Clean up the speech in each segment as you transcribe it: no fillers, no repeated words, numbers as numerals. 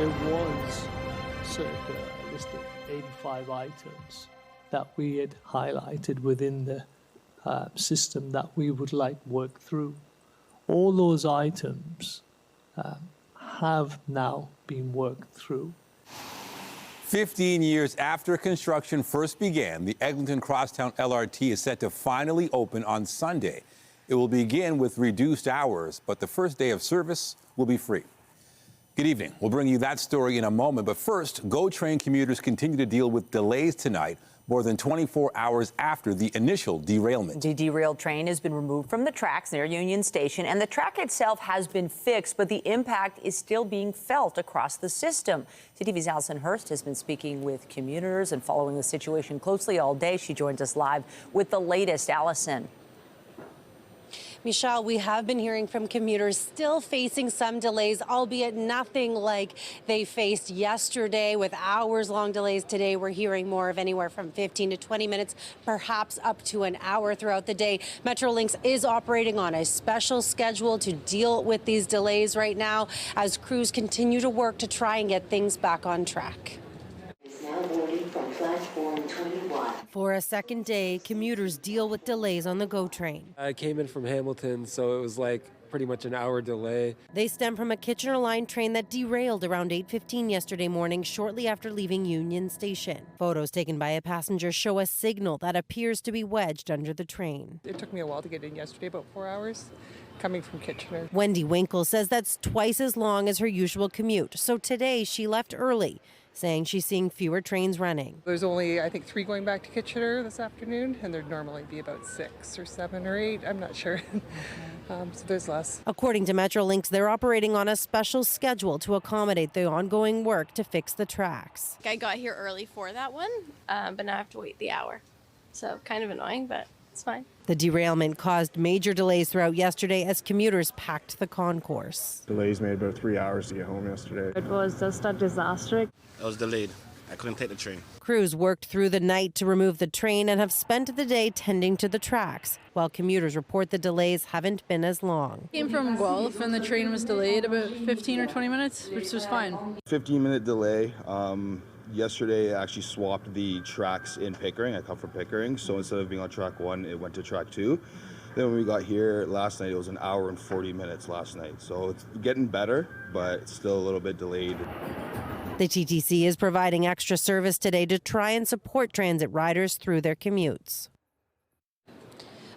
there was circa a list of 85 items that we had highlighted within the system that we would like work through. All those items have now been worked through. 15 years after construction first began, the Eglinton Crosstown LRT is set to finally open on Sunday. It will begin with reduced hours, but the first day of service will be free. Good evening. We'll bring you that story in a moment, but first, GO train commuters continue to deal with delays tonight, more than 24 hours after the initial derailment. The derailed train has been removed from the tracks near Union Station, and the track itself has been fixed, but the impact is still being felt across the system. CTV's Allison Hurst has been speaking with commuters and following the situation closely all day. She joins us live with the latest. Allison. Michelle, we have been hearing from commuters still facing some delays, albeit nothing like they faced yesterday with hours-long delays. Today, we're hearing more of anywhere from 15 to 20 minutes, perhaps up to an hour throughout the day. Metrolinx is operating on a special schedule to deal with these delays right now as crews continue to work to try and get things back on track. Now boarding from platform 21. For a second day, commuters deal with delays on the GO train. I came in from Hamilton, so it was like pretty much an hour delay. They stem from a Kitchener line train that derailed around 8:15 yesterday morning, shortly after leaving Union Station. Photos taken by a passenger show a signal that appears to be wedged under the train. It took me a while to get in yesterday, about 4 hours, coming from Kitchener. Wendy Winkle says that's twice as long as her usual commute, so today she left early, saying she's seeing fewer trains running. There's only, I think, 3 going back to Kitchener this afternoon, and there'd normally be about 6 or 7 or 8. I'm not sure. So there's less. According to Metrolinx, they're operating on a special schedule to accommodate the ongoing work to fix the tracks. I got here early for that one, but now I have to wait the hour. So kind of annoying, but it's fine. The derailment caused major delays throughout yesterday as commuters packed the concourse. Delays made about 3 hours to get home yesterday. It was just a disaster. I was delayed. I couldn't take the train. Crews worked through the night to remove the train and have spent the day tending to the tracks, while commuters report the delays haven't been as long. Came from Guelph and the train was delayed about 15 or 20 minutes, which was fine. 15-minute delay. Yesterday, I actually swapped the tracks in Pickering. I come from Pickering, so instead of being on track 1, it went to track 2. Then when we got here last night, it was an hour and 40 minutes last night. So it's getting better, but it's still a little bit delayed. The TTC is providing extra service today to try and support transit riders through their commutes.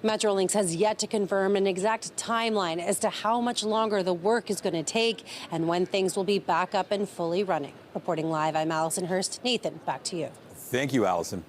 Metrolinx has yet to confirm an exact timeline as to how much longer the work is going to take and when things will be back up and fully running. Reporting live, I'm Allison Hurst. Nathan, back to you. Thank you, Allison.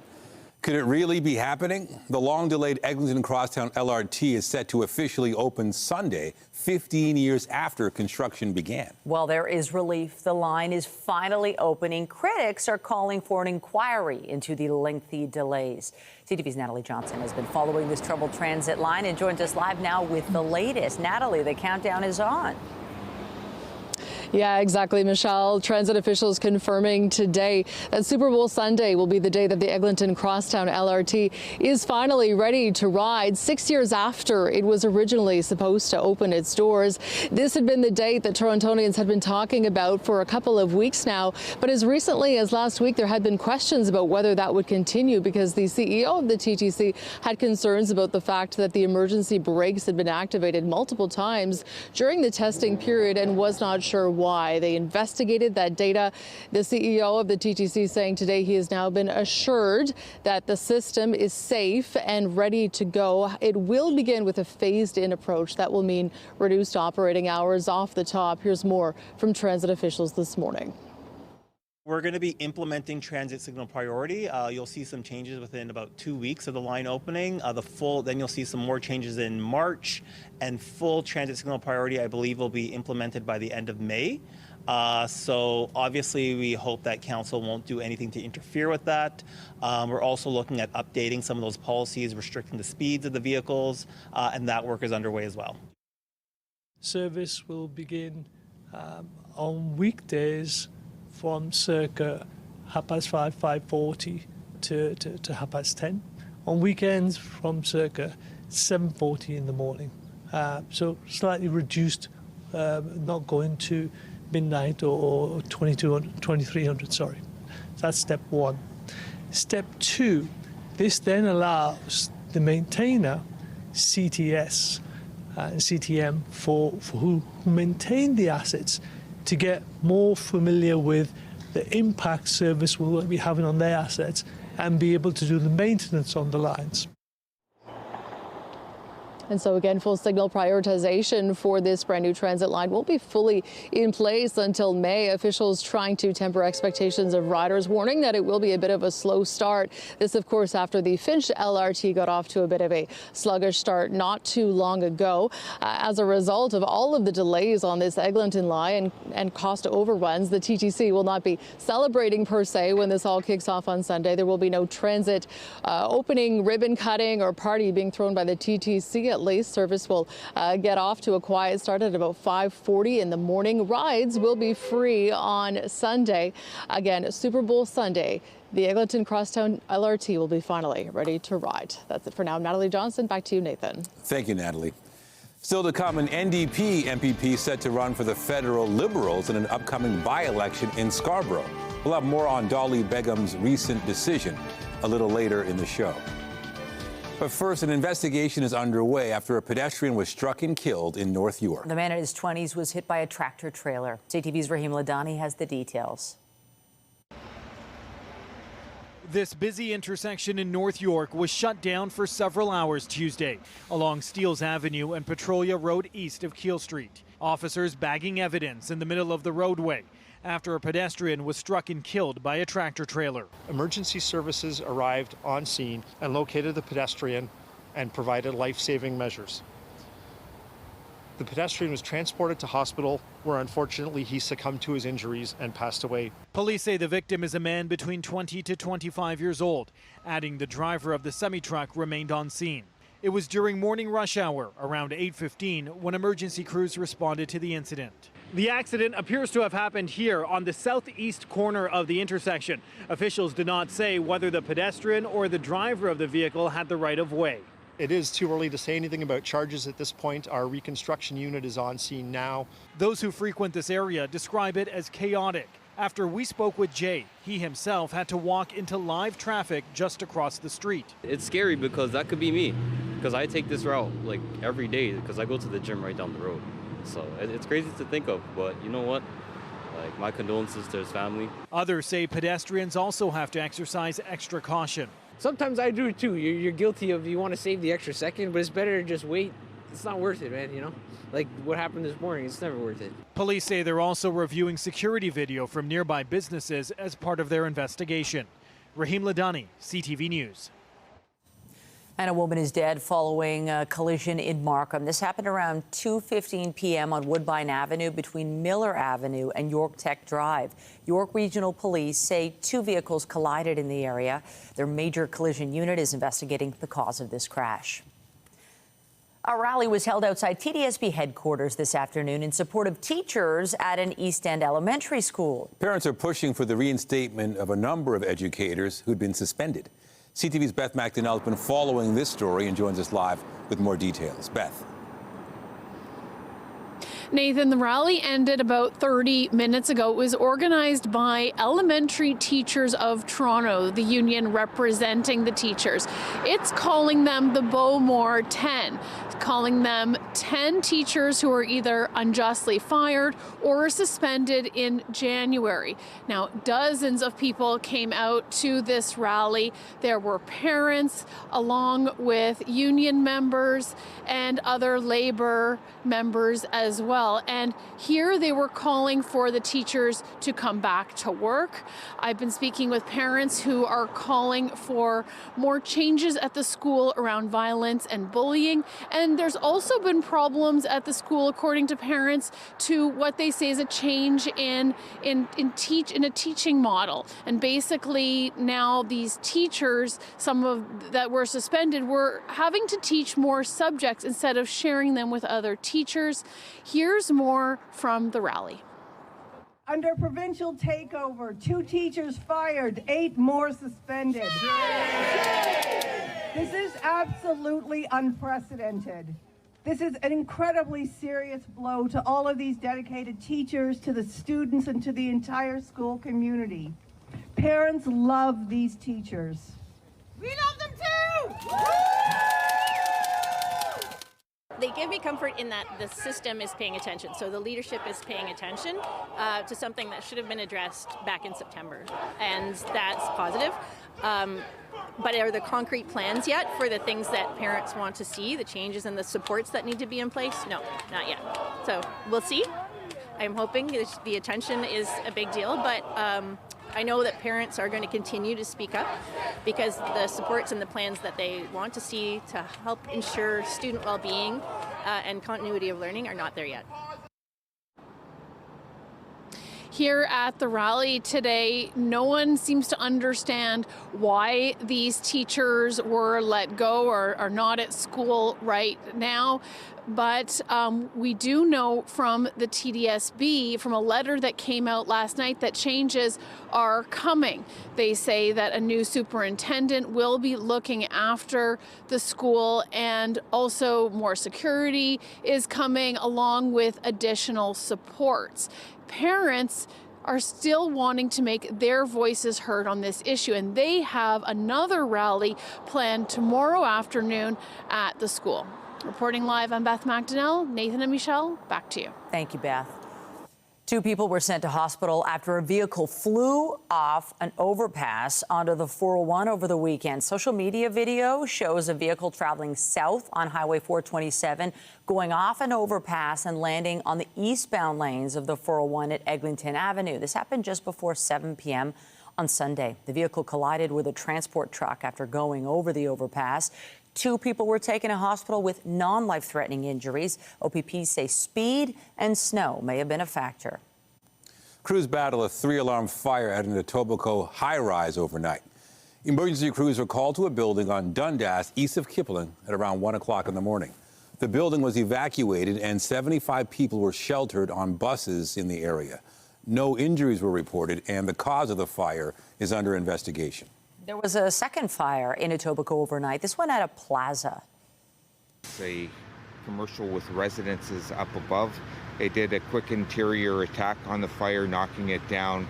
Could it really be happening? The long-delayed Eglinton Crosstown LRT is set to officially open Sunday, 15 years after construction began. Well, there is relief. The line is finally opening. Critics are calling for an inquiry into the lengthy delays. CTV's Natalie Johnson has been following this troubled transit line and joins us live now with the latest. Natalie, the countdown is on. Yeah, exactly, Michelle. Transit officials confirming today that Super Bowl Sunday will be the day that the Eglinton Crosstown LRT is finally ready to ride 6 years after it was originally supposed to open its doors. This had been the date that Torontonians had been talking about for a couple of weeks now, but as recently as last week, there had been questions about whether that would continue because the CEO of the TTC had concerns about the fact that the emergency brakes had been activated multiple times during the testing period and was not sure why. They investigated that data. The CEO of the TTC saying today he has now been assured that the system is safe and ready to go. It will begin with a phased-in approach that will mean reduced operating hours off the top. Here's more from transit officials this morning. We're going to be implementing transit signal priority. You'll see some changes within about 2 weeks of the line opening. Then you'll see some more changes in March, and full transit signal priority, I believe, will be implemented by the end of May. So obviously we hope that council won't do anything to interfere with that. We're also looking at updating some of those policies, restricting the speeds of the vehicles, and that work is underway as well. Service will begin on weekdays from circa 5:30, 5:40 to 10:30. On weekends from circa 7:40 in the morning. So slightly reduced, not going to midnight or 2200, 2300, sorry. That's step one. Step two, this then allows the maintainer, CTS and CTM, for who maintain the assets, to get more familiar with the impact service will be having on their assets and be able to do the maintenance on the lines. And so again, full signal prioritization for this brand new transit line will be fully in place until May. Officials trying to temper expectations of riders, warning that it will be a bit of a slow start. This, of course, after the Finch LRT got off to a bit of a sluggish start not too long ago. As a result of all of the delays on this Eglinton line and cost overruns, the TTC will not be celebrating per se when this all kicks off on Sunday. There will be no transit opening, ribbon cutting or party being thrown by the TTC. At least service will get off to a quiet start at about 5:40 in the morning. Rides will be free on Sunday. Again, Super Bowl Sunday, the Eglinton Crosstown LRT will be finally ready to ride. That's it for now. Natalie Johnson, back to you, Nathan. Thank you, Natalie. Still to come, an NDP MPP set to run for the federal Liberals in an upcoming by-election in Scarborough. We'll have more on Dolly Begum's recent decision a little later in the show. But first, an investigation is underway after a pedestrian was struck and killed in North York. The man in his 20s was hit by a tractor trailer. CTV's Rahim Ladani has the details. This busy intersection in North York was shut down for several hours Tuesday along Steeles Avenue and Petrolia Road east of Keele Street. Officers bagging evidence in the middle of the roadway after a pedestrian was struck and killed by a tractor trailer. Emergency services arrived on scene and located the pedestrian and provided life-saving measures. The pedestrian was transported to hospital, where unfortunately he succumbed to his injuries and passed away. Police say the victim is a man between 20 to 25 years old, adding the driver of the semi-truck remained on scene. It was during morning rush hour, around 8:15, when emergency crews responded to the incident. The accident appears to have happened here on the southeast corner of the intersection. Officials did not say whether the pedestrian or the driver of the vehicle had the right of way. It is too early to say anything about charges at this point. Our reconstruction unit is on scene now. Those who frequent this area describe it as chaotic. After we spoke with Jay, he himself had to walk into live traffic just across the street. It's scary because that could be me, because I take this route like every day because I go to the gym right down the road. So it's crazy to think of, but you know what? Like, my condolences to his family. Others say pedestrians also have to exercise extra caution. Sometimes I do it too. You're guilty of, you want to save the extra second, but it's better to just wait. It's not worth it, man, you know? Like what happened this morning, it's never worth it. Police say they're also reviewing security video from nearby businesses as part of their investigation. Rahim Ladani, CTV News. And a woman is dead following a collision in Markham. This happened around 2:15 p.m. on Woodbine Avenue between Miller Avenue and York Tech Drive. York Regional Police say two vehicles collided in the area. Their major collision unit is investigating the cause of this crash. A rally was held outside TDSB headquarters this afternoon in support of teachers at an East End elementary school. Parents are pushing for the reinstatement of a number of educators who'd been suspended. CTV's Beth McDonnell has been following this story and joins us live with more details. Beth. Nathan, the rally ended about 30 minutes ago. It was organized by Elementary Teachers of Toronto, the union representing the teachers. It's calling them the Bowmore 10, calling them 10 teachers who are either unjustly fired or suspended in January. Now, dozens of people came out to this rally. There were parents along with union members and other labor members as well. And here they were calling for the teachers to come back to work. I've been speaking with parents who are calling for more changes at the school around violence and bullying. And there's also been problems at the school, according to parents, to what they say is a change in a teaching model. And basically now these teachers, some of that were suspended, were having to teach more subjects instead of sharing them with other teachers. Here's more from the rally. Under provincial takeover, 2 teachers fired, 8 more suspended. This is absolutely unprecedented. This is an incredibly serious blow to all of these dedicated teachers, to the students, and to the entire school community. Parents love these teachers. We love them too! They give me comfort in that the system is paying attention. So the leadership is paying attention to something that should have been addressed back in September. And that's positive. But are there concrete plans yet for the things that parents want to see, the changes and the supports that need to be in place? No, not yet. So we'll see. I'm hoping the attention is a big deal, but I know that parents are going to continue to speak up because the supports and the plans that they want to see to help ensure student well-being and continuity of learning are not there yet. Here at the rally today, no one seems to understand why these teachers were let go or are not at school right now. But we do know from the TDSB, from a letter that came out last night, that changes are coming. They say that a new superintendent will be looking after the school, and also more security is coming along with additional supports. Parents are still wanting to make their voices heard on this issue, and they have another rally planned tomorrow afternoon at the school. Reporting live, I'm Beth McDonnell. Nathan and Michelle, back to you. Thank you, Beth. 2 people were sent to hospital after a vehicle flew off an overpass onto the 401 over the weekend. Social media video shows a vehicle traveling south on Highway 427 going off an overpass and landing on the eastbound lanes of the 401 at Eglinton Avenue. This happened just before 7 p.m. on Sunday. The vehicle collided with a transport truck after going over the overpass. 2 people were taken to hospital with non-life-threatening injuries. OPP say speed and snow may have been a factor. Crews battle a 3-alarm fire at an Etobicoke high-rise overnight. Emergency crews were called to a building on Dundas, east of Kipling, at around 1 o'clock in the morning. The building was evacuated and 75 people were sheltered on buses in the area. No injuries were reported, and the cause of the fire is under investigation. There was a second fire in Etobicoke overnight, this one at a plaza. It's a commercial with residences up above. They did a quick interior attack on the fire, knocking it down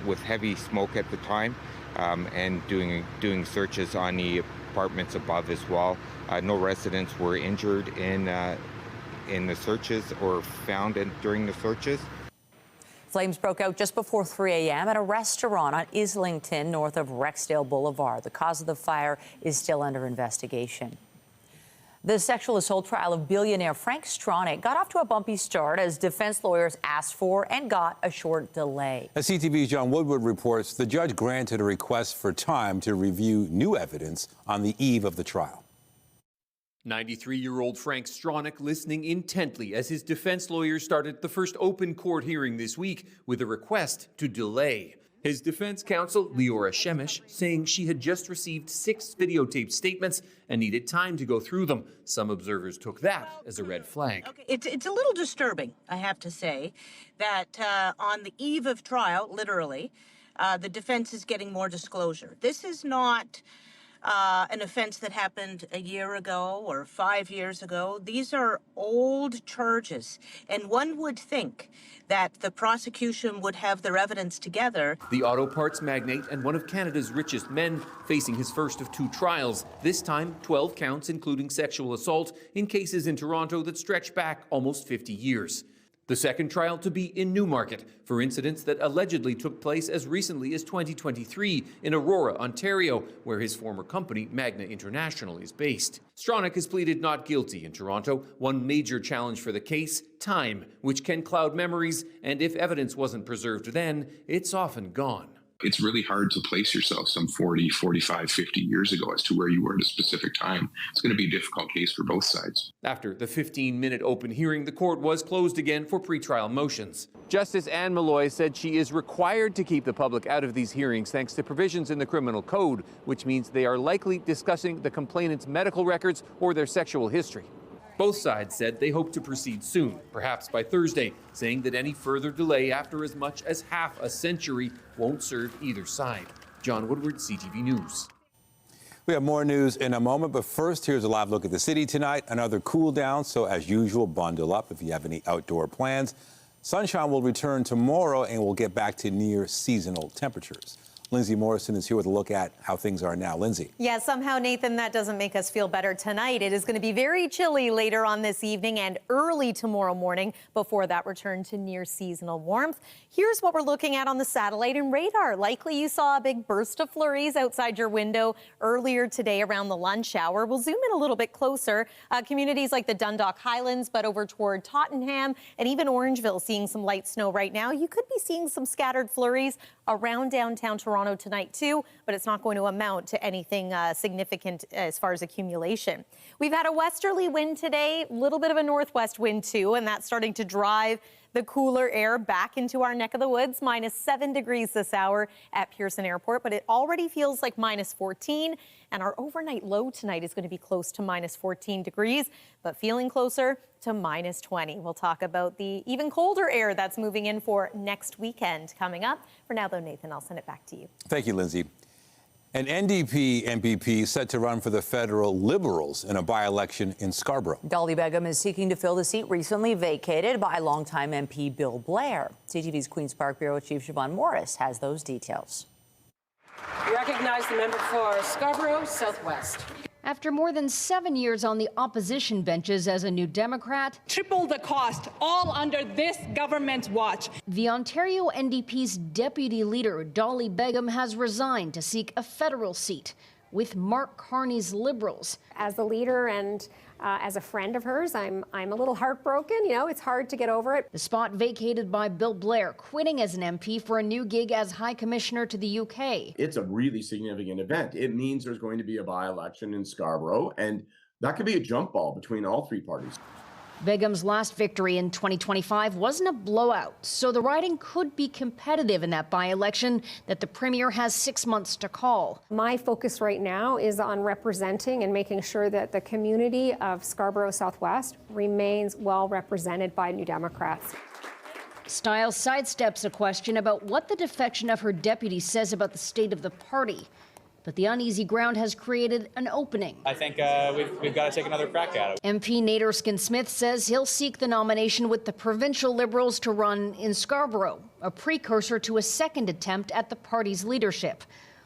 with heavy smoke at the time, and doing searches on the apartments above as well. No residents were injured in the searches or found during the searches. Flames broke out just before 3 a.m. at a restaurant on Islington, north of Rexdale Boulevard. The cause of the fire is still under investigation. The sexual assault trial of billionaire Frank Stronach got off to a bumpy start as defense lawyers asked for and got a short delay. As CTV's John Woodward reports, the judge granted a request for time to review new evidence on the eve of the trial. 93-year-old Frank Stronach listening intently as his defense lawyers started the first open court hearing this week with a request to delay. His defense counsel, Leora Shemish, saying she had just received 6 videotaped statements and needed time to go through them. Some observers took that as a red flag. Okay. It's a little disturbing, I have to say, that on the eve of trial, literally, the defense is getting more disclosure. This is not an offense that happened a year ago or 5 years ago. These are old charges, and one would think that the prosecution would have their evidence together. The auto parts magnate and one of Canada's richest men facing his first of 2 trials, this time 12 counts including sexual assault in cases in Toronto that stretch back almost 50 years. The second trial to be in Newmarket for incidents that allegedly took place as recently as 2023 in Aurora, Ontario, where his former company, Magna International, is based. Stronach has pleaded not guilty in Toronto. One major challenge for the case, time, which can cloud memories, and if evidence wasn't preserved then, it's often gone. It's really hard to place yourself some 40, 45, 50 years ago as to where you were at a specific time. It's going to be a difficult case for both sides. After the 15-minute open hearing, the court was closed again for pretrial motions. Justice Anne Malloy said she is required to keep the public out of these hearings thanks to provisions in the criminal code, which means they are likely discussing the complainant's medical records or their sexual history. Both sides said they hope to proceed soon, perhaps by Thursday, saying that any further delay after as much as half a century won't serve either side. John Woodward, CTV News. We have more news in a moment, but first, here's a live look at the city tonight. Another cool down, so as usual, bundle up if you have any outdoor plans. Sunshine will return tomorrow, and we'll get back to near seasonal temperatures. Lindsay Morrison is here with a look at how things are now. Lindsay. Yeah, somehow, Nathan, that doesn't make us feel better tonight. It is going to be very chilly later on this evening and early tomorrow morning before that return to near seasonal warmth. Here's what we're looking at on the satellite and radar. Likely you saw a big burst of flurries outside your window earlier today around the lunch hour. We'll zoom in a little bit closer. Communities like the Dundalk Highlands, but over toward Tottenham and even Orangeville seeing some light snow right now. You could be seeing some scattered flurries around downtown Toronto tonight too, but it's not going to amount to anything significant as far as accumulation. We've had a westerly wind today, a little bit of a northwest wind too, and that's starting to drive the cooler air back into our neck of the woods. -7 degrees this hour at Pearson Airport, but it already feels like -14, and our overnight low tonight is going to be close to -14 degrees, but feeling closer to -20. We'll talk about the even colder air that's moving in for next weekend coming up. For now, though, Nathan, I'll send it back to you. Thank you, Lindsay. An NDP MPP set to run for the federal Liberals in a by-election in Scarborough. Dolly Begum is seeking to fill the seat recently vacated by longtime MP Bill Blair. CTV's Queen's Park Bureau Chief Siobhan Morris has those details. Recognize the member for Scarborough Southwest. After more than 7 years on the opposition benches as a New Democrat, Triple the cost, all under this government's watch. the Ontario NDP's deputy leader, Dolly Begum, has resigned to seek a federal seat with Mark Carney's Liberals. As a leader and as a friend of hers, I'm a little heartbroken. You know, it's hard to get over it. The spot vacated by Bill Blair, quitting as an MP for a new gig as High Commissioner to the UK. It's a really significant event. It means there's going to be a by-election in Scarborough, and that could be a jump ball between all three parties. Begum's last victory in 2025 wasn't a blowout, so the riding could be competitive in that by-election that the Premier has 6 months to call. My focus right now is on representing and making sure that the community of Scarborough Southwest remains well represented by New Democrats. Stiles sidesteps a question about what the defection of her deputy says about the state of the party. But the uneasy ground has created an opening. I think we've got to take another crack at it. MP Nate Erskine-Smith says he'll seek the nomination with the provincial Liberals to run in Scarborough, a precursor to a second attempt at the party's leadership.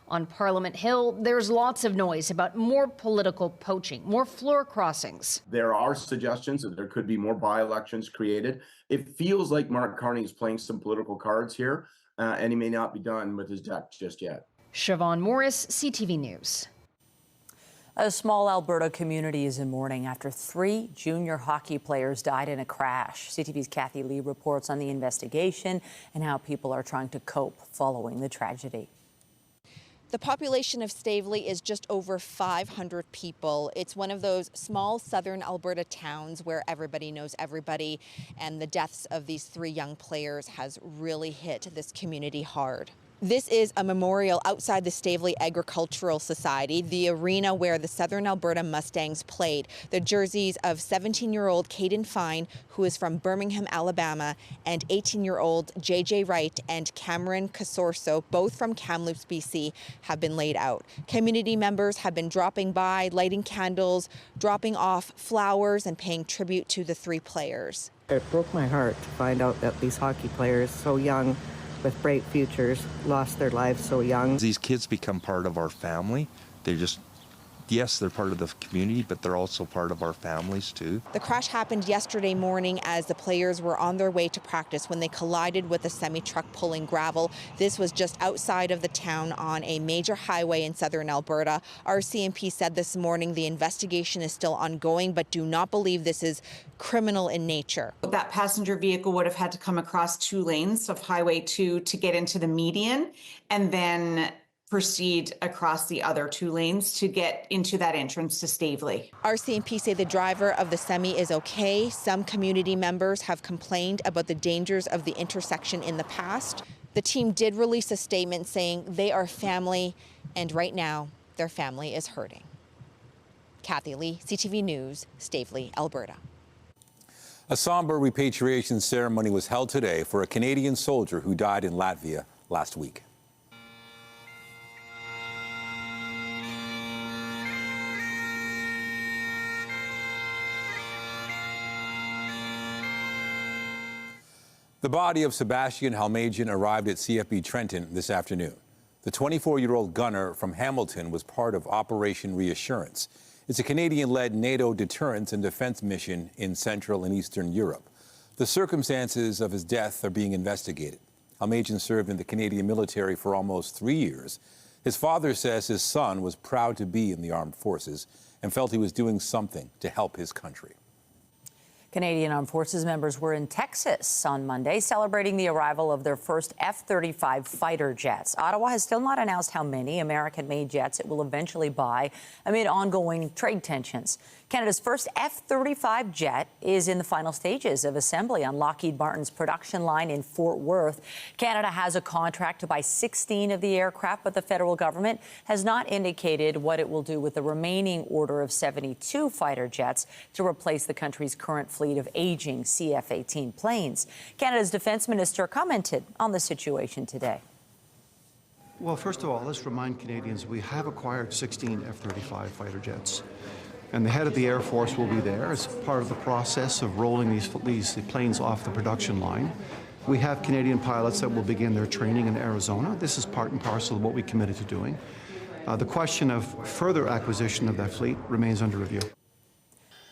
On Parliament Hill, there's lots of noise about more political poaching, more floor crossings. There are suggestions that there could be more by-elections created. It feels like Mark Carney is playing some political cards here, and he may not be done with his deck just yet. Siobhan Morris, CTV News. A small Alberta community is in mourning after 3 junior hockey players died in a crash. CTV's Kathy Lee reports on the investigation and how people are trying to cope following the tragedy. The population of Stavely is just over 500 people. It's one of those small southern Alberta towns where everybody knows everybody, and the deaths of these 3 young players has really hit this community hard. This is a memorial outside the Stavely Agricultural Society, the arena where the Southern Alberta Mustangs played. The jerseys of 17-year-old Caden Fine, who is from Birmingham, Alabama, and 18-year-old JJ Wright and Cameron Casorso, both from Kamloops, BC, have been laid out. Community members have been dropping by, lighting candles, dropping off flowers, and paying tribute to the 3 players. It broke my heart to find out that these hockey players, so young, with bright futures, lost their lives so young. These kids become part of our family. They're just, yes, they're part of the community, but they're also part of our families too. The crash happened yesterday morning as the players were on their way to practice when they collided with a semi-truck pulling gravel. This was just outside of the town on a major highway in southern Alberta. RCMP said this morning the investigation is still ongoing, but do not believe this is criminal in nature. That passenger vehicle would have had to come across 2 lanes of Highway 2 to get into the median, and then proceed across the other 2 lanes to get into that entrance to Stavely. RCMP say the driver of the semi is okay. Some community members have complained about the dangers of the intersection in the past. The team did release a statement saying they are family, and right now their family is hurting. Kathy Lee, CTV News, Stavely, Alberta. A somber repatriation ceremony was held today for a Canadian soldier who died in Latvia last week. The body of Sebastian Halmagian arrived at CFB Trenton this afternoon. The 24-year-old gunner from Hamilton was part of Operation Reassurance. It's a Canadian-led NATO deterrence and defense mission in Central and Eastern Europe. The circumstances of his death are being investigated. Halmagian served in the Canadian military for almost 3 years. His father says his son was proud to be in the armed forces and felt he was doing something to help his country. Canadian Armed Forces members were in Texas on Monday celebrating the arrival of their first F-35 fighter jets. Ottawa has still not announced how many American-made jets it will eventually buy amid ongoing trade tensions. Canada's first F-35 jet is in the final stages of assembly on Lockheed Martin's production line in Fort Worth. Canada has a contract to buy 16 of the aircraft, but the federal government has not indicated what it will do with the remaining order of 72 fighter jets to replace the country's current fleet of aging CF-18 planes. Canada's defense minister commented on the situation today. Well, first of all, let's remind Canadians we have acquired 16 F-35 fighter jets. And the head of the Air Force will be there as part of the process of rolling these planes off the production line. We have Canadian pilots that will begin their training in Arizona. This is part and parcel of what we committed to doing. The question of further acquisition of that fleet remains under review.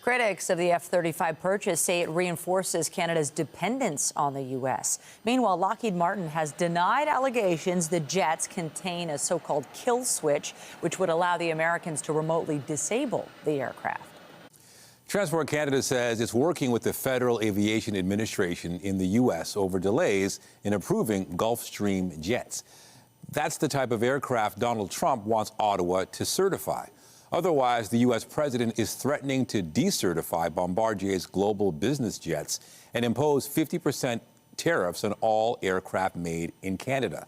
Critics of the F-35 purchase say it reinforces Canada's dependence on the U.S. Meanwhile, Lockheed Martin has denied allegations the jets contain a so-called kill switch, which would allow the Americans to remotely disable the aircraft. Transport Canada says it's working with the Federal Aviation Administration in the U.S. over delays in approving Gulfstream jets. That's the type of aircraft Donald Trump wants Ottawa to certify. Otherwise, the U.S. president is threatening to decertify Bombardier's global business jets and impose 50% tariffs on all aircraft made in Canada.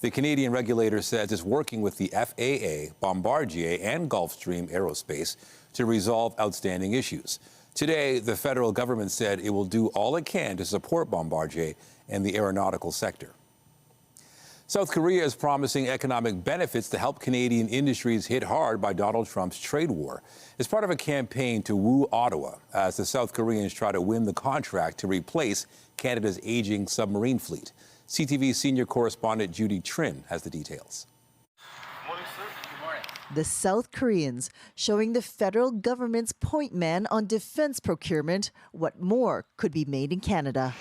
The Canadian regulator says it's working with the FAA, Bombardier, and Gulfstream Aerospace to resolve outstanding issues. Today, the federal government said it will do all it can to support Bombardier and the aeronautical sector. South Korea is promising economic benefits to help Canadian industries hit hard by Donald Trump's trade war. It's part of a campaign to woo Ottawa as the South Koreans try to win the contract to replace Canada's aging submarine fleet. CTV senior correspondent Judy Trin has the details. The South Koreans showing the federal government's point man on defense procurement what more could be made in Canada.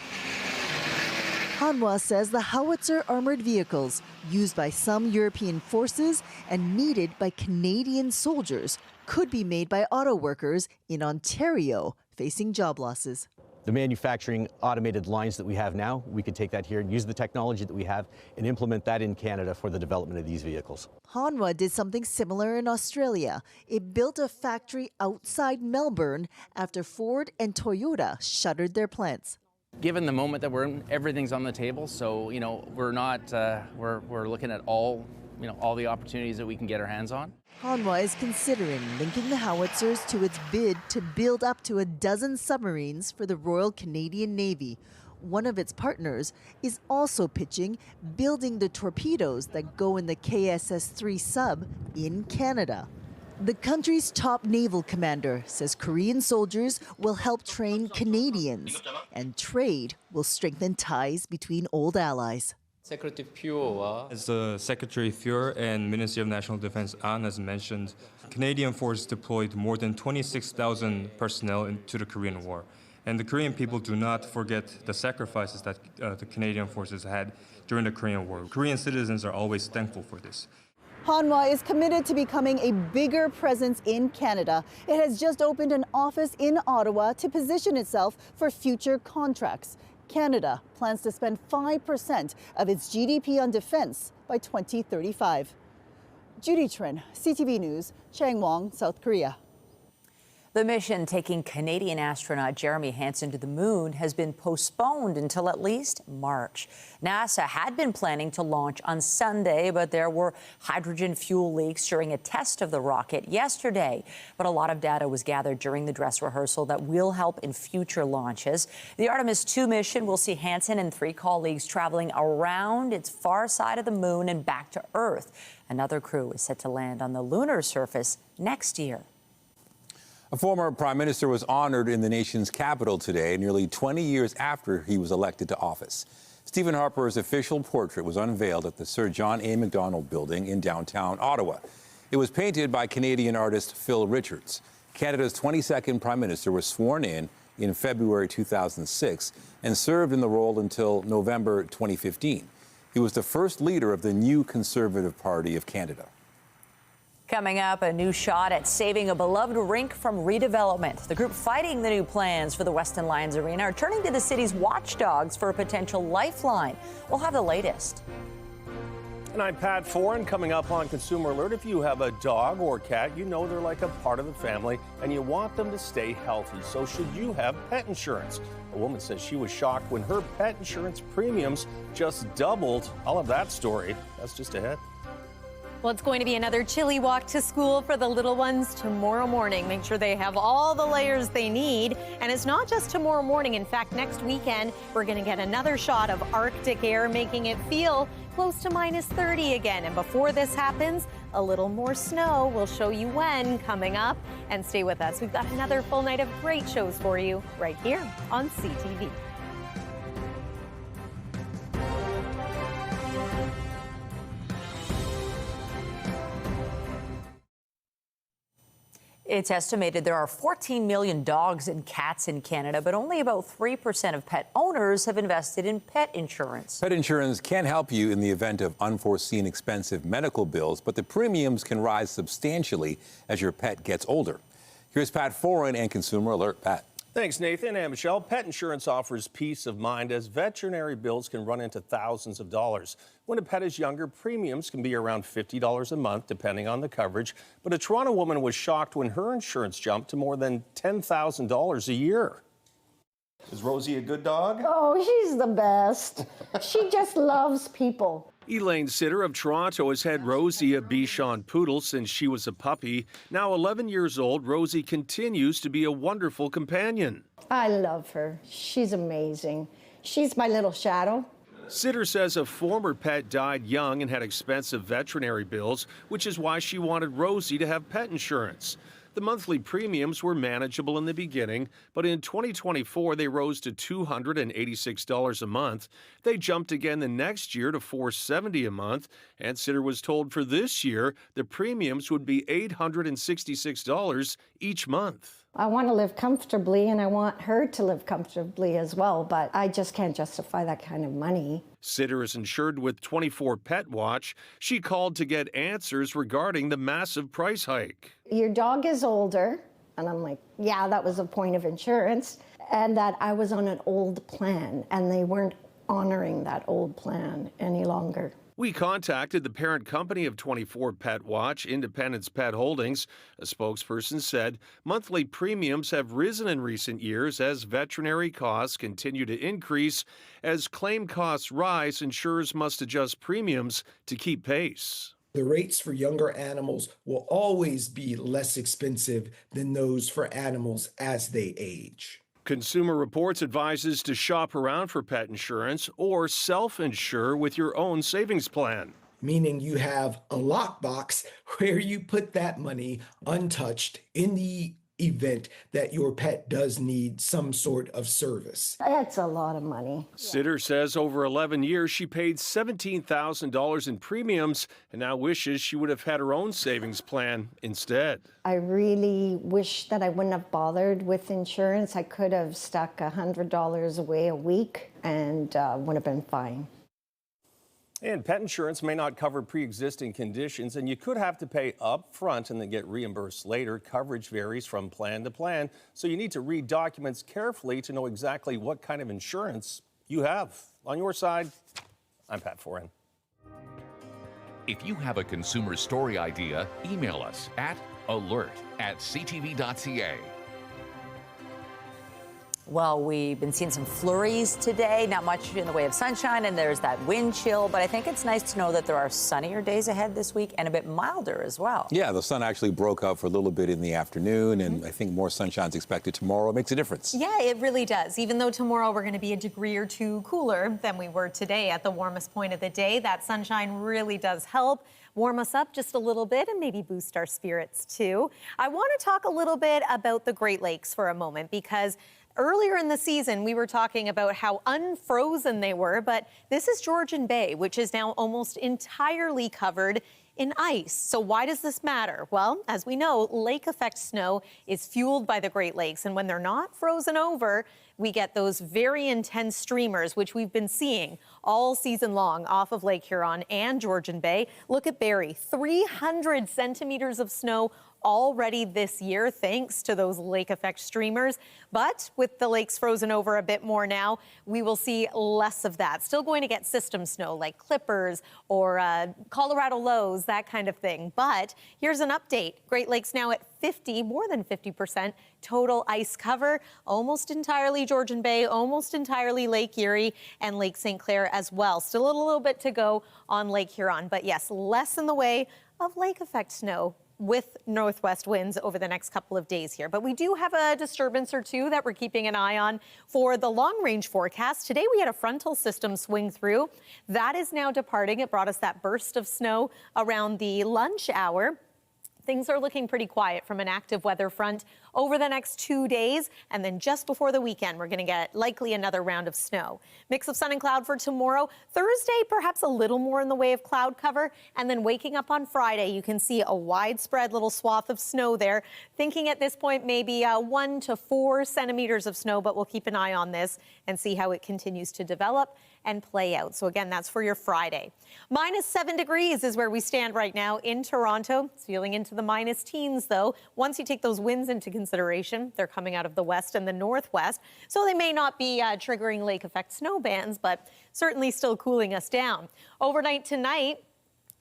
Hanwha says the howitzer armored vehicles used by some European forces and needed by Canadian soldiers could be made by auto workers in Ontario facing job losses. The manufacturing automated lines that we have now, we could take that here and use the technology that we have and implement that in Canada for the development of these vehicles. Hanwha did something similar in Australia. It built a factory outside Melbourne after Ford and Toyota shuttered their plants. Given the moment that we're in, everything's on the table. So, we're not, we're looking at all the opportunities that we can get our hands on. Hanwha is considering linking the howitzers to its bid to build up to a dozen submarines for the Royal Canadian Navy. One of its partners is also pitching building the torpedoes that go in the KSS-3 sub in Canada. The country's top naval commander says Korean soldiers will help train Canadians, and trade will strengthen ties between old allies. As the Secretary Fuhr and Ministry of National Defense An has mentioned, Canadian forces deployed more than 26,000 personnel into the Korean War. And the Korean people do not forget the sacrifices that the Canadian forces had during the Korean War. Korean citizens are always thankful for this. Hanwha is committed to becoming a bigger presence in Canada. It has just opened an office in Ottawa to position itself for future contracts. Canada plans to spend 5% of its GDP on defense by 2035. Judy Trin, CTV News, Changwon, South Korea. The mission taking Canadian astronaut Jeremy Hansen to the moon has been postponed until at least March. NASA had been planning to launch on Sunday, but there were hydrogen fuel leaks during a test of the rocket yesterday. But a lot of data was gathered during the dress rehearsal that will help in future launches. The Artemis 2 mission will see Hansen and 3 colleagues traveling around its far side of the moon and back to Earth. Another crew is set to land on the lunar surface next year. A former prime minister was honored in the nation's capital today, nearly 20 years after he was elected to office. Stephen Harper's official portrait was unveiled at the Sir John A. Macdonald Building in downtown Ottawa. It was painted by Canadian artist Phil Richards. Canada's 22nd prime minister was sworn in February 2006 and served in the role until November 2015. He was the first leader of the new Conservative Party of Canada. Coming up, a new shot at saving a beloved rink from redevelopment. The group fighting the new plans for the Weston Lions Arena are turning to the city's watchdogs for a potential lifeline. We'll have the latest. And I'm Pat Foran. Coming up on Consumer Alert, if you have a dog or cat, you know they're like a part of the family and you want them to stay healthy. So should you have pet insurance? A woman says she was shocked when her pet insurance premiums just doubled. All of that story, that's just ahead. Well, it's going to be another chilly walk to school for the little ones tomorrow morning. Make sure they have all the layers they need. And it's not just tomorrow morning. In fact, next weekend, we're going to get another shot of Arctic air, making it feel close to minus 30 again. And before this happens, a little more snow. We'll show you when coming up. And stay with us. We've got another full night of great shows for you right here on CTV. It's estimated there are 14 million dogs and cats in Canada, but only about 3% of pet owners have invested in pet insurance. Pet insurance can help you in the event of unforeseen expensive medical bills, but the premiums can rise substantially as your pet gets older. Here's Pat Foran and Consumer Alert. Pat. Thanks, Nathan and Michelle. Pet insurance offers peace of mind as veterinary bills can run into thousands of dollars. When a pet is younger, premiums can be around $50 a month, depending on the coverage. But a Toronto woman was shocked when her insurance jumped to more than $10,000 a year. Is Rosie a good dog? Oh, she's the best. She just loves people. Elaine Sitter of Toronto has had Rosie, a Bichon poodle, since she was a puppy. Now 11 years old, Rosie continues to be a wonderful companion. I love her. She's amazing. She's my little shadow. Sitter says a former pet died young and had expensive veterinary bills, which is why she wanted Rosie to have pet insurance. The monthly premiums were manageable in the beginning, but in 2024 they rose to $286 a month. They jumped again the next year to $470 a month, and Sitter was told for this year the premiums would be $866 each month. I want to live comfortably, and I want her to live comfortably as well, but I just can't justify that kind of money. Sitter is insured with 24 Pet Watch. She called to get answers regarding the massive price hike. Your dog is older, and I'm like, yeah, that was a point of insurance, and that I was on an old plan, and they weren't honoring that old plan any longer. We contacted the parent company of 24 Pet Watch, Independence Pet Holdings. A spokesperson said monthly premiums have risen in recent years as veterinary costs continue to increase. As claim costs rise, insurers must adjust premiums to keep pace. The rates for younger animals will always be less expensive than those for animals as they age. Consumer Reports advises to shop around for pet insurance or self-insure with your own savings plan. Meaning you have a lockbox where you put that money untouched in the event that your pet does need some sort of service. That's a lot of money. Sitter says over 11 years she paid $17,000 in premiums and now wishes she would have had her own savings plan instead. I really wish that I wouldn't have bothered with insurance. I could have stuck $100 away a week and would have been fine. And pet insurance may not cover pre-existing conditions, and you could have to pay up front and then get reimbursed later. Coverage varies from plan to plan, so you need to read documents carefully to know exactly what kind of insurance you have. On your side, I'm Pat Foran. If you have a consumer story idea, email us at alert@ctv.ca. Well, we've been seeing some flurries today, not much in the way of sunshine, and there's that wind chill, but I think it's nice to know that there are sunnier days ahead this week and a bit milder as well. Yeah, the sun actually broke out for a little bit in the afternoon, and I think more sunshine's expected tomorrow. It makes a difference. Yeah, it really does. Even though tomorrow we're going to be a degree or two cooler than we were today at the warmest point of the day, that sunshine really does help warm us up just a little bit and maybe boost our spirits too. I want to talk a little bit about the Great Lakes for a moment, because earlier in the season, we were talking about how unfrozen they were, but this is Georgian Bay, which is now almost entirely covered in ice. So why does this matter? Well, as we know, lake effect snow is fueled by the Great Lakes, and when they're not frozen over, we get those very intense streamers, which we've been seeing all season long off of Lake Huron and Georgian Bay. Look at Barrie, 300 centimeters of snow already this year, thanks to those lake effect streamers. But with the lakes frozen over a bit more now, we will see less of that. Still going to get system snow like Clippers or Colorado Lows, that kind of thing. But here's an update. Great Lakes now at 50, more than 50% total ice cover, almost entirely Georgian Bay, almost entirely Lake Erie and Lake St. Clair as well. Still a little bit to go on Lake Huron, but yes, less in the way of lake effect snow with northwest winds over the next couple of days here. But we do have a disturbance or two that we're keeping an eye on for the long range forecast. Today we had a frontal system swing through. That is now departing. It brought us that burst of snow around the lunch hour. Things are looking pretty quiet from an active weather front over the next 2 days. And then just before the weekend, we're going to get likely another round of snow. Mix of sun and cloud for tomorrow. Thursday, perhaps a little more in the way of cloud cover. And then waking up on Friday, you can see a widespread little swath of snow there. Thinking at this point, maybe 1 to 4 centimeters of snow, but we'll keep an eye on this and see how it continues to develop and play out. So again, that's for your Friday. -7 degrees is where we stand right now in Toronto. It's feeling into the minus teens, though. Once you take those winds into consideration, they're coming out of the west and the northwest, so they may not be triggering lake effect snow bands, but certainly still cooling us down. Overnight tonight,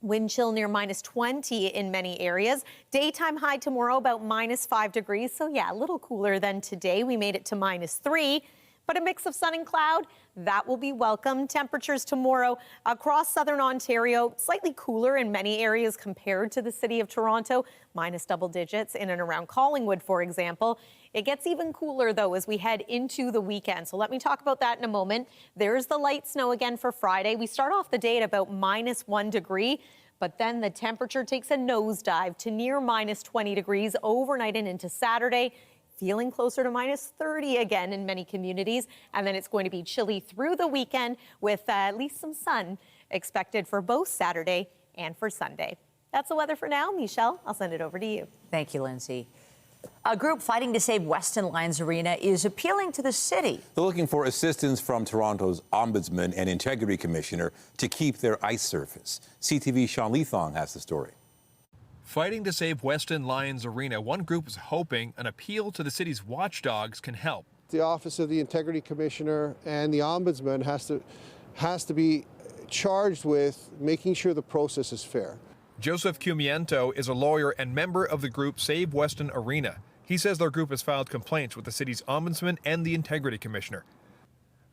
wind chill near -20 in many areas. Daytime high tomorrow about -5 degrees. So yeah, a little cooler than today. We made it to -3. But a mix of sun and cloud, that will be welcome. Temperatures tomorrow across southern Ontario, slightly cooler in many areas compared to the city of Toronto, minus double digits in and around Collingwood, for example. It gets even cooler, though, as we head into the weekend. So let me talk about that in a moment. There's the light snow again for Friday. We start off the day at about -1 degree. But then the temperature takes a nosedive to near -20 degrees overnight and into Saturday. Feeling closer to -30 again in many communities. And then it's going to be chilly through the weekend with at least some sun expected for both Saturday and for Sunday. That's the weather for now. Michelle, I'll send it over to you. Thank you, Lindsay. A group fighting to save Weston Lions Arena is appealing to the city. They're looking for assistance from Toronto's Ombudsman and Integrity Commissioner to keep their ice surface. CTV's Sean Leathong has the story. Fighting to save Weston Lions Arena, one group is hoping an appeal to the city's watchdogs can help. The Office of the Integrity Commissioner and the Ombudsman has to be charged with making sure the process is fair. Joseph Cumiento is a lawyer and member of the group Save Weston Arena. He says their group has filed complaints with the city's Ombudsman and the Integrity Commissioner.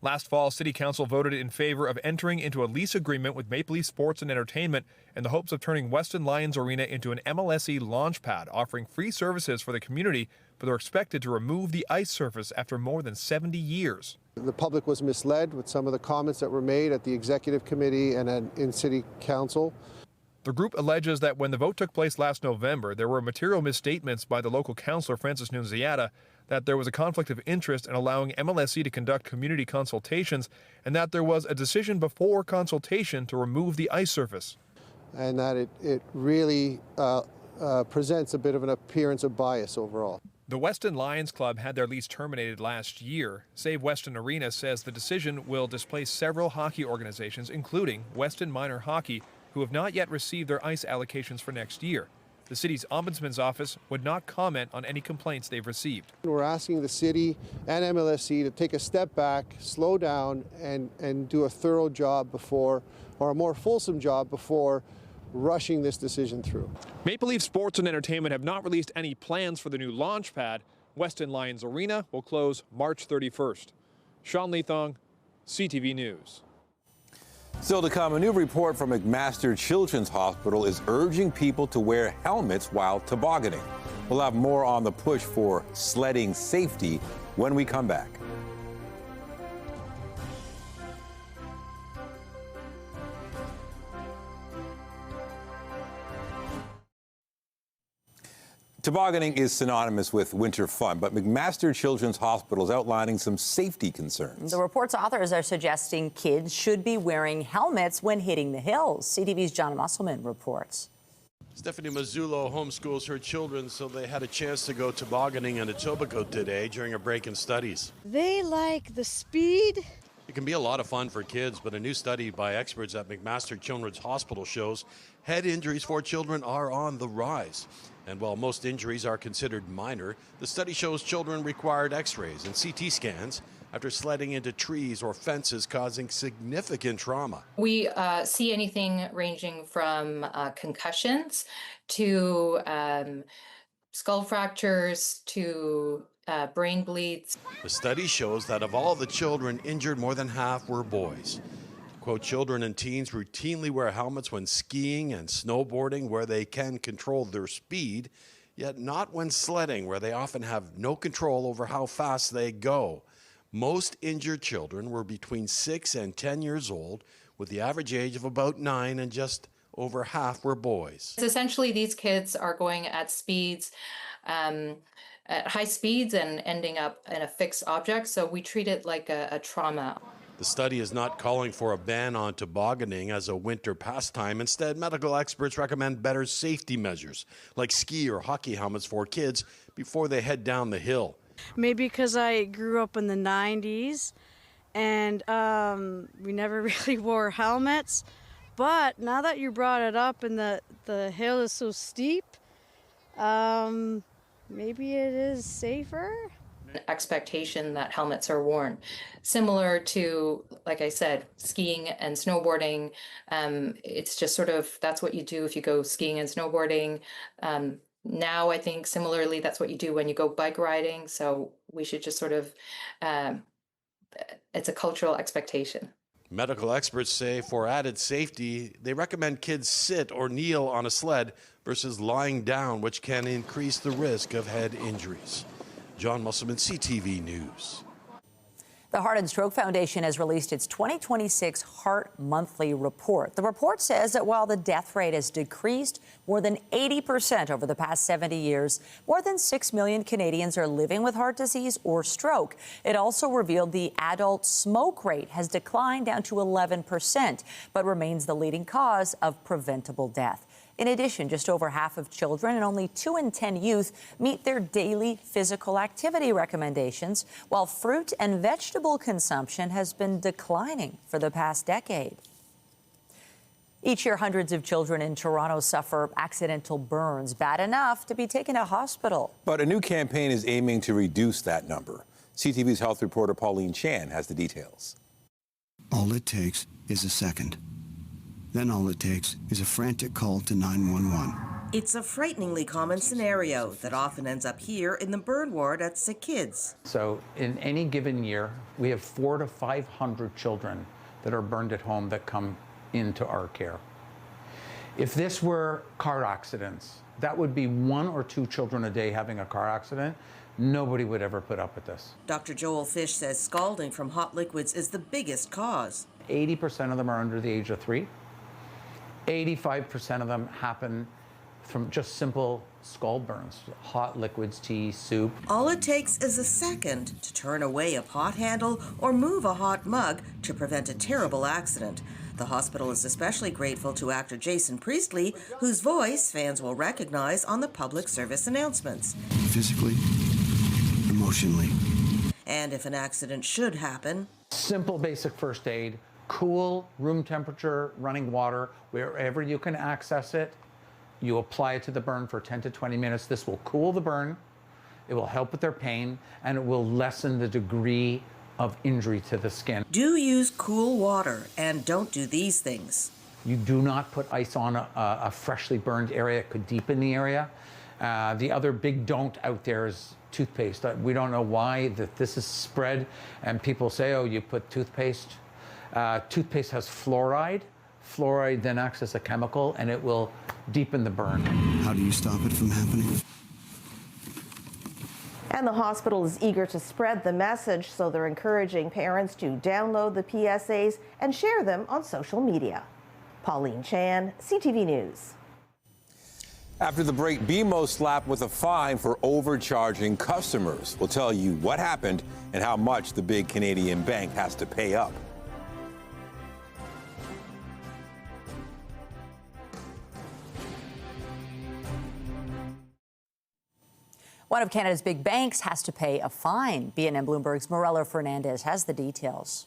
Last fall, City Council voted in favor of entering into a lease agreement with Maple Leaf Sports and Entertainment in the hopes of turning Weston Lions Arena into an MLSE launch pad, offering free services for the community, but they're expected to remove the ice surface after more than 70 years. The public was misled with some of the comments that were made at the Executive Committee and in City Council. The group alleges that when the vote took place last November, there were material misstatements by the local councillor, Francis Nunziata, that there was a conflict of interest in allowing MLSE to conduct community consultations, and that there was a decision before consultation to remove the ice surface. And that it really presents a bit of an appearance of bias overall. The Weston Lions Club had their lease terminated last year. Save Weston Arena says the decision will displace several hockey organizations, including Weston Minor Hockey, who have not yet received their ice allocations for next year. The city's ombudsman's office would not comment on any complaints they've received. We're asking the city and MLSE to take a step back, slow down, and do a thorough job before, or a more fulsome job before rushing this decision through. Maple Leaf Sports and Entertainment have not released any plans for the new launch pad, Weston Lions Arena will close March 31st. Sean Leathong, CTV News. Still to come, a new report from McMaster Children's Hospital is urging people to wear helmets while tobogganing. We'll have more on the push for sledding safety when we come back. Tobogganing is synonymous with winter fun, but McMaster Children's Hospital is outlining some safety concerns. The report's authors are suggesting kids should be wearing helmets when hitting the hills. CTV's John Musselman reports. Stephanie Mazzullo homeschools her children, so they had a chance to go tobogganing in Etobicoke today during a break in studies. They like the speed. It can be a lot of fun for kids, but a new study by experts at McMaster Children's Hospital shows head injuries for children are on the rise. And while most injuries are considered minor, the study shows children required x-rays and CT scans after sledding into trees or fences, causing significant trauma. We see anything ranging from concussions to skull fractures to brain bleeds. The study shows that of all the children injured, more than half were boys. Quote, children and teens routinely wear helmets when skiing and snowboarding, where they can control their speed, yet not when sledding, where they often have no control over how fast they go. Most injured children were between 6 and 10 years old, with the average age of about 9, and just over half were boys. Essentially, these kids are going at speeds, at high speeds, and ending up in a fixed object, so we treat it like a trauma. The study is not calling for a ban on tobogganing as a winter pastime. Instead, medical experts recommend better safety measures, like ski or hockey helmets for kids before they head down the hill. Maybe because I grew up in the 90s and we never really wore helmets. But now that you brought it up and the hill is so steep, maybe it is safer. Expectation that helmets are worn. Similar to, like I said, skiing and snowboarding. It's just sort of, that's what you do if you go skiing and snowboarding. Now, I think similarly, that's what you do when you go bike riding. So we should just sort of, it's a cultural expectation. Medical experts say for added safety, they recommend kids sit or kneel on a sled versus lying down, which can increase the risk of head injuries. John Musselman, CTV News. The Heart and Stroke Foundation has released its 2026 Heart Monthly Report. The report says that while the death rate has decreased more than 80% over the past 70 years, more than 6 million Canadians are living with heart disease or stroke. It also revealed the adult smoke rate has declined down to 11%, but remains the leading cause of preventable death. In addition, just over half of children and only 2 in 10 youth meet their daily physical activity recommendations, while fruit and vegetable consumption has been declining for the past decade. Each year, hundreds of children in Toronto suffer accidental burns, bad enough to be taken to hospital. But a new campaign is aiming to reduce that number. CTV's health reporter Pauline Chan has the details. All it takes is a second. Then all it takes is a frantic call to 911. It's a frighteningly common scenario that often ends up here in the burn ward at Sick Kids. So in any given year, we have 400 to 500 children that are burned at home that come into our care. If this were car accidents, that would be 1 or 2 children a day having a car accident. Nobody would ever put up with this. Dr. Joel Fish says scalding from hot liquids is the biggest cause. 80% of them are under the age of 3. 85% of them happen from just simple scald burns, hot liquids, tea, soup. All it takes is a second to turn away a pot handle or move a hot mug to prevent a terrible accident. The hospital is especially grateful to actor Jason Priestley, whose voice fans will recognize on the public service announcements. Physically, emotionally. And if an accident should happen, simple basic first aid, cool room temperature running water wherever you can access it. You apply it to the burn for 10 to 20 minutes. This will cool the burn, it will help with their pain, and it will lessen the degree of injury to the skin. Do use cool water and don't do these things. You do not put ice on a freshly burned area. It could deepen the area. The other big don't out there is toothpaste. We don't know why that this is spread, and people say, oh, you put toothpaste. Toothpaste has fluoride. Fluoride then acts as a chemical, and it will deepen the burn. How do you stop it from happening? And the hospital is eager to spread the message, so they're encouraging parents to download the PSAs and share them on social media. Pauline Chan, CTV News. After the break, BMO slapped with a fine for overcharging customers. We'll tell you what happened and how much the big Canadian bank has to pay up. One of Canada's big banks has to pay a fine. BNN Bloomberg's Morella Fernandez has the details.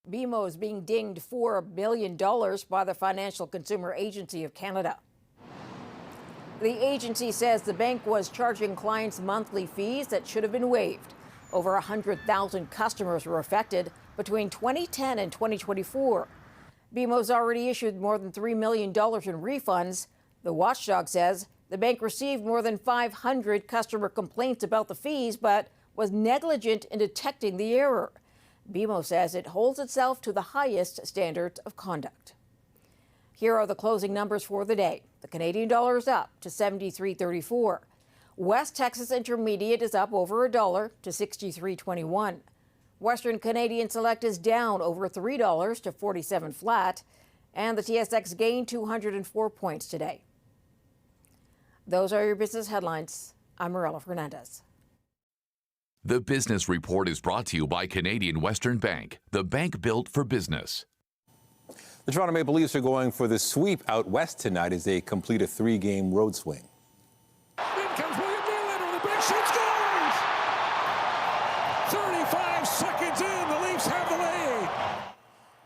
BMO is being dinged $4 billion by the Financial Consumer Agency of Canada. The agency says the bank was charging clients monthly fees that should have been waived. Over 100,000 customers were affected between 2010 and 2024. BMO's already issued more than $3 million in refunds. The watchdog says the bank received more than 500 customer complaints about the fees, but was negligent in detecting the error. BMO says it holds itself to the highest standards of conduct. Here are the closing numbers for the day. The Canadian dollar is up to 73.34. West Texas Intermediate is up over $1 to 63.21. Western Canadian Select is down over $3 to 47 flat. And the TSX gained 204 points today. Those are your business headlines. I'm Morella Fernandez. The Business Report is brought to you by Canadian Western Bank, the bank built for business. The Toronto Maple Leafs are going for the sweep out west tonight as they complete a 3-game road swing. In comes William Nylander, the big shot scores! 35 seconds in, the Leafs have the lead.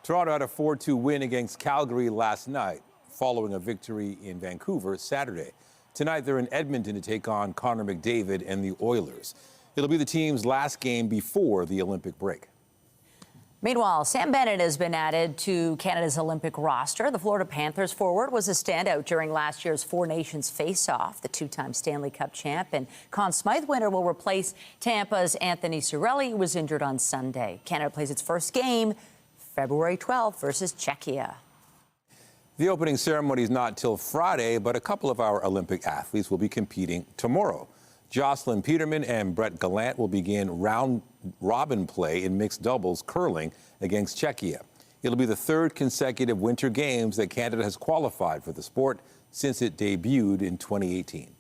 Toronto had a 4-2 win against Calgary last night, following a victory in Vancouver Saturday. Tonight, they're in Edmonton to take on Connor McDavid and the Oilers. It'll be the team's last game before the Olympic break. Meanwhile, Sam Bennett has been added to Canada's Olympic roster. The Florida Panthers forward was a standout during last year's Four Nations face-off. The two-time Stanley Cup champ and Conn Smythe winner will replace Tampa's Anthony Cirelli, who was injured on Sunday. Canada plays its first game February 12th versus Czechia. The opening ceremony is not till Friday, but a couple of our Olympic athletes will be competing tomorrow. Jocelyn Peterman and Brett Gallant will begin round-robin play in mixed doubles curling against Czechia. It'll be the third consecutive Winter Games that Canada has qualified for the sport since it debuted in 2018.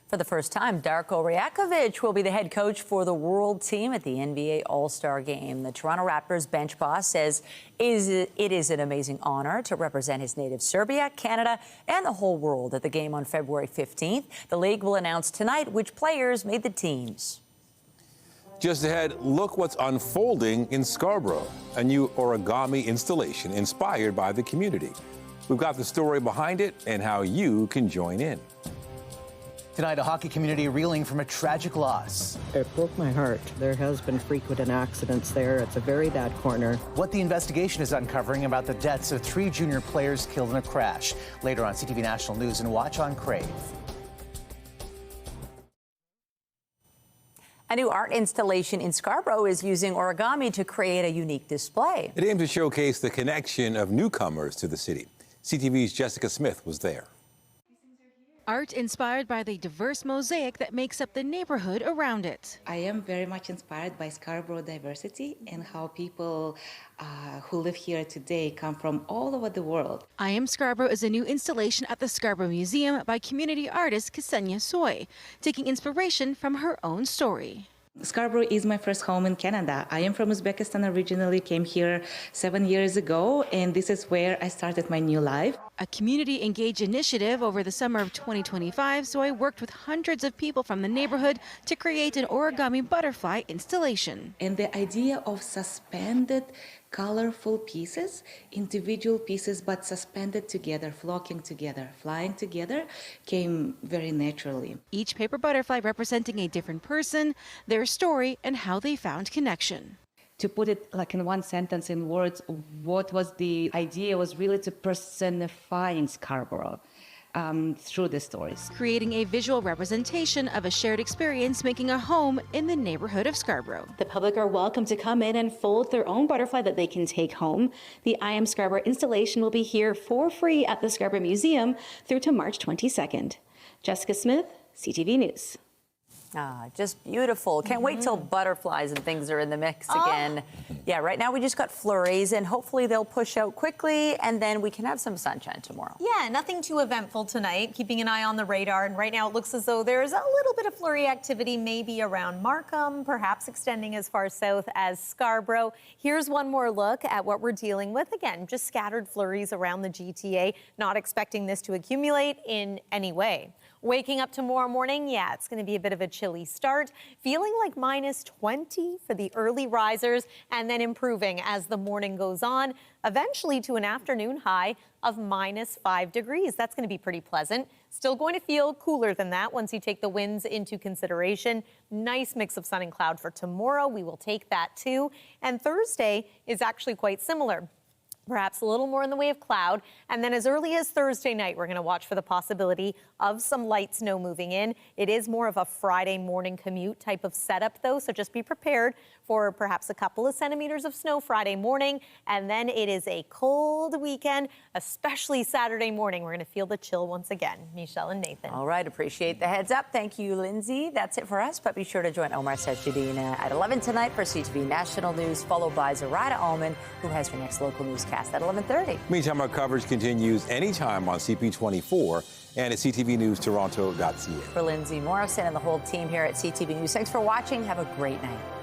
For the first time, Darko Rajakovic will be the head coach for the world team at the NBA All-Star Game. The Toronto Raptors bench boss says it is an amazing honor to represent his native Serbia, Canada, and the whole world at the game on February 15th. The league will announce tonight which players made the teams. Just ahead, look what's unfolding in Scarborough, a new origami installation inspired by the community. We've got the story behind it and how you can join in. Tonight, a hockey community reeling from a tragic loss. It broke my heart. There has been frequent accidents there. It's a very bad corner. What the investigation is uncovering about the deaths of 3 junior players killed in a crash. Later on CTV National News and watch on Crave. A new art installation in Scarborough is using origami to create a unique display. It aims to showcase the connection of newcomers to the city. CTV's Jessica Smith was there. Art inspired by the diverse mosaic that makes up the neighborhood around it. I am very much inspired by Scarborough diversity and how people who live here today come from all over the world. I Am Scarborough is a new installation at the Scarborough Museum by community artist Ksenia Soy, taking inspiration from her own story. Scarborough is my first home in Canada. I am from Uzbekistan originally, came here 7 years ago, and this is where I started my new life. A community engaged initiative over the summer of 2025, so I worked with hundreds of people from the neighborhood to create an origami butterfly installation. And the idea of suspended colorful pieces, individual pieces, but suspended together, flocking together, flying together, came very naturally. Each paper butterfly representing a different person, their story, and how they found connection. To put it like in one sentence in words, what was the idea was really to personifying Scarborough. through the stories. Creating a visual representation of a shared experience, making a home in the neighborhood of Scarborough. The public are welcome to come in and fold their own butterfly that they can take home. The I Am Scarborough installation will be here for free at the Scarborough Museum through to March 22nd. Jessica Smith, CTV News. Just beautiful. Can't wait till butterflies and things are in the mix again. Yeah, right now we just got flurries, and hopefully they'll push out quickly, and then we can have some sunshine tomorrow. Yeah, nothing too eventful tonight. Keeping an eye on the radar, and right now it looks as though there's a little bit of flurry activity maybe around Markham, perhaps extending as far south as Scarborough. Here's one more look at what we're dealing with. Again, just scattered flurries around the GTA, not expecting this to accumulate in any way. Waking up tomorrow morning, yeah, it's going to be a bit of a chilly start. Feeling like minus 20 for the early risers, and then improving as the morning goes on, eventually to an afternoon high of minus 5 degrees. That's going to be pretty pleasant. Still going to feel cooler than that once you take the winds into consideration. Nice mix of sun and cloud for tomorrow. We will take that too. And Thursday is actually quite similar. Perhaps a little more in the way of cloud. And then as early as Thursday night, we're going to watch for the possibility of some light snow moving in. It is more of a Friday morning commute type of setup, though, so just be prepared for perhaps a couple of centimeters of snow Friday morning. And then it is a cold weekend, especially Saturday morning. We're going to feel the chill once again. Michelle and Nathan. All right, appreciate the heads up. Thank you, Lindsay. That's it for us, but be sure to join Omar Sajidina at 11 tonight for CTV National News, followed by Zarada Allman, who has your next local newscast at 11:30. Meantime, our coverage continues anytime on CP24 and at ctvnewstoronto.ca. For Lindsay Morrison and the whole team here at CTV News, thanks for watching. Have a great night.